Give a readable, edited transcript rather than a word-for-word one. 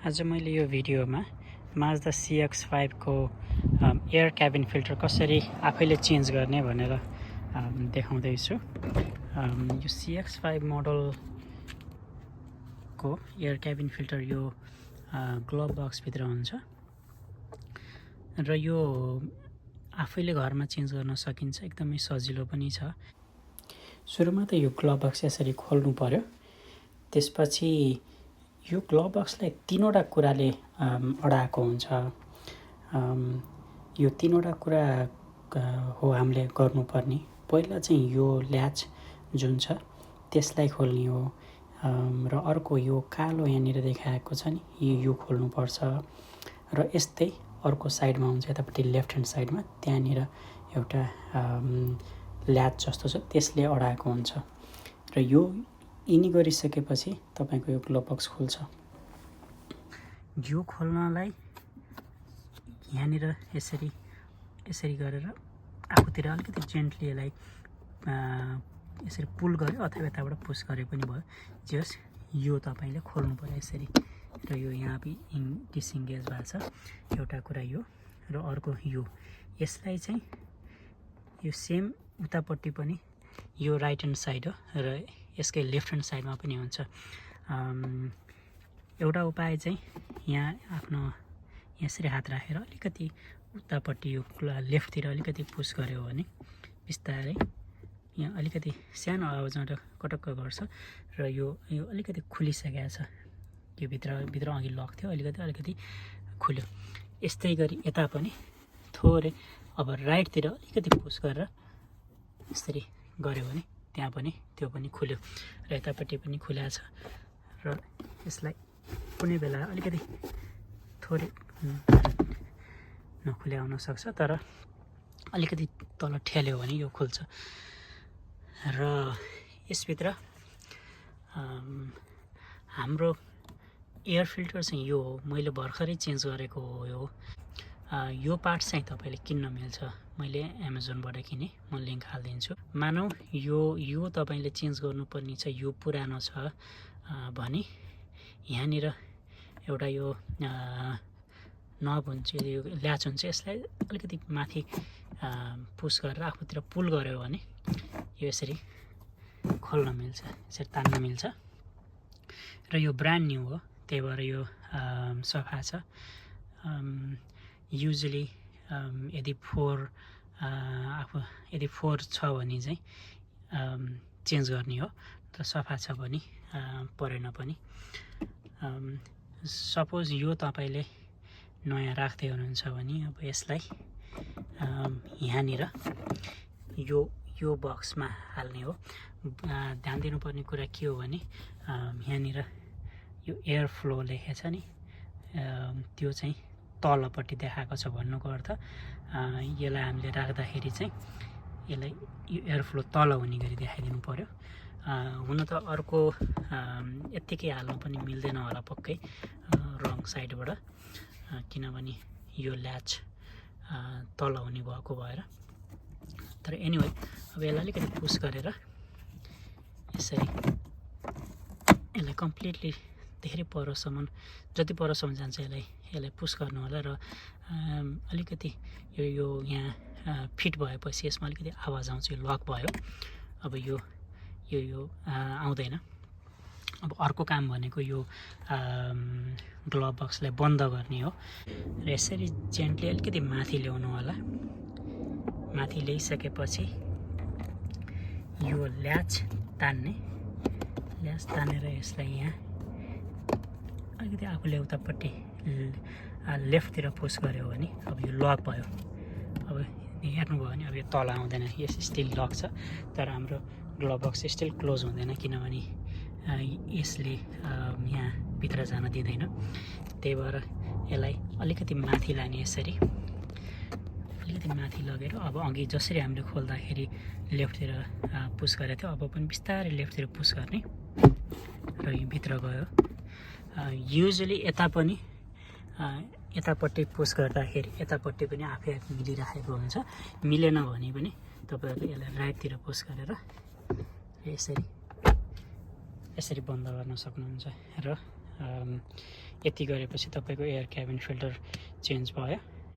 आज मैले यो भिडियोमा Mazda CX5 को एयर क्याबिन फिल्टर कसरी आफैले चेन्ज गर्ने भनेर देखाउँदैछु। यो CX5 मोडल को एयर क्याबिन फिल्टर यो ग्लोभ बक्स भित्र हुन्छ र यो आफैले घरमा चेन्ज गर्न सकिन्छ, एकदमै सजिलो पनि छ। सुरुमा त यो ग्लोभ बक्स यसरी खोल्नु पर्यो। त्यसपछि यो ग्लोभ बक्सलाई तीनवटा कुराले अडाएको हुन्छ। यो तीनवटा कुरा हो हामीले गर्नुपर्ने। पहिला चाहिँ यो ल्याच जुन छ त्यसलाई खोल्ने हो र अर्को यो कालो यहाँनिर देखाएको छ नि यो खोल्नुपर्छ र यस्तै अर्को साइडमा हुन्छ, यतापट्टि लेफ्ट ह्यान्ड साइडमा त्यहाँनिर एउटा ल्याच जस्तो छ त्यसले अडाएको हुन्छ र यो यिनी गरिसकेपछि तपाईको यो ग्लोभ बक्स खुल्छ। यो खोल्नलाई यहाँनिर यसरी गरेर आफूतिर अलिकति जेन्टली यसलाई यसरी पुल गर्यो अथवा यताबाट पुस गरे पनि भयो। जस यो तपाईले खोल्नु पर्यो यसरी र यो यहाँ डिसइन्गेज भएको छ। एउटा कुरा यो र अर्को यो, यसलाई चाहिँ यो सेम उतापट्टि पनि यो राइट ह्यान्ड साइड हो र यसकै लेफ्ट ह्यान्ड साइडमा पनि हुन्छ। एउटा उपाय चाहिँ यहाँ आफ्नो यसरी हात राखेर अलिकति उतापट्टि यो लेफ्टतिर अलिकति पुस गर्यो भने बिस्तारै यहाँ अलिकति सानो आवाजमा कटक्क गर्छ र यो अलिकति खुलिसकेको छ। यो भित्र अघि लक थियो, अलिकति खुल्यो। यस्तै गरी यता पनि थोरै अब राइटतिर अलिकति पुस गरेर यसरी गर्यो भने त्यहाँ पनि त्यो पनि खुल्यो र यतापट्टि पनि खुल्या छ र यसलाई कुनै बेला अलिकति थोरै नखुल्या हुन सक्छ, तर अलिकति तल ठेल्यो भने यो खुल्छ र यसभित्र हाम्रो एयर फिल्टर चाहिँ यो हो। मैले भर्खरै चेन्ज गरेको हो। यो पार्ट चाहिँ तपाईले किन्न मिल्छ। मैले एमाजोनबाट किने, म लिङ्क हालिदिन्छु। मानौ यो तपाईले चेन्ज गर्नुपर्ने छ, यो पुरानो छ भने यहाँनिर एउटा यो नब हुन्छ, यो ल्याच हुन्छ, यसलाई अलिकति माथि पुस गरेर आफूतिर पुल गर्यो भने यो यसरी खोल्न मिल्छ, यसरी तान्न मिल्छ र यो ब्रान्ड न्यू हो, त्यही भएर यो सफा छ। युजली यदि फोर छ भने चाहिँ चेन्ज गर्ने हो, तर सफा छ भने परेन पनि। सपोज यो तपाईले नयाँ राख्दै हुनुहुन्छ भने अब यसलाई यहाँनिर यो बक्समा हाल्ने हो। ध्यान दिनुपर्ने कुरा के हो भने यहाँनिर यो एयर फ्लो लेखेको छ नि, त्यो चाहिँ तलपट्टि देखाएको छ भन्नुको अर्थ यसलाई हामीले राख्दाखेरि चाहिँ यसलाई यो एयर फ्लो तल हुने गरी देखाइदिनु पर्यो। हुन त अर्को यत्तिकै हाल्नु पनि मिल्दैन होला पक्कै रङ साइडबाट, किनभने यो ल्याच तल हुने भएको भएर। तर एनिवे अब यसलाई अलिकति पुस गरेर यसरी यसलाई कम्प्लिटली धेरै परसम्म, जति परसम्म जान्छ यसलाई पुस गर्नु होला र अलिकति यो यहाँ फिट भएपछि यसमा अलिकति आवाज आउँछ, यो लक भयो। अब यो आउँदैन। अब अर्को काम भनेको यो ग्लोभ बक्सलाई बन्द गर्ने हो र यसरी जेन्टली अलिकति माथि ल्याउनु होला। माथि ल्याइसकेपछि यो ल्याच तानेर यसलाई यहाँ अलिकति आफूले उतापट्टि लेफ्टतिर पुस गर्यो भने अब यो लक भयो। अब हेर्नुभयो भने अब यो तल आउँदैन, यस स्टिल लक छ, तर हाम्रो ग्लोभ बक्स स्टिल क्लोज हुँदैन किनभने यसले यहाँ भित्र जान दिँदैन। त्यही भएर यसलाई अलिकति माथि लाने, यसरी अलिकति माथि लगेर अब अघि जसरी हामीले खोल्दाखेरि लेफ्टतिर पुस गरेको थियो, अब पनि बिस्तारै लेफ्टतिर पुस गर्ने र यो भित्र गयो। युजली यतापट्टि पुस गर्दाखेरि यतापट्टि पनि आफै मिलिराखेको हुन्छ। मिलेन भने पनि तपाईँहरूले यसलाई राइटतिर पुस गरेर यसरी बन्द गर्न सक्नुहुन्छ र यति गरेपछि तपाईको एयर क्याबिन फिल्टर चेन्ज भयो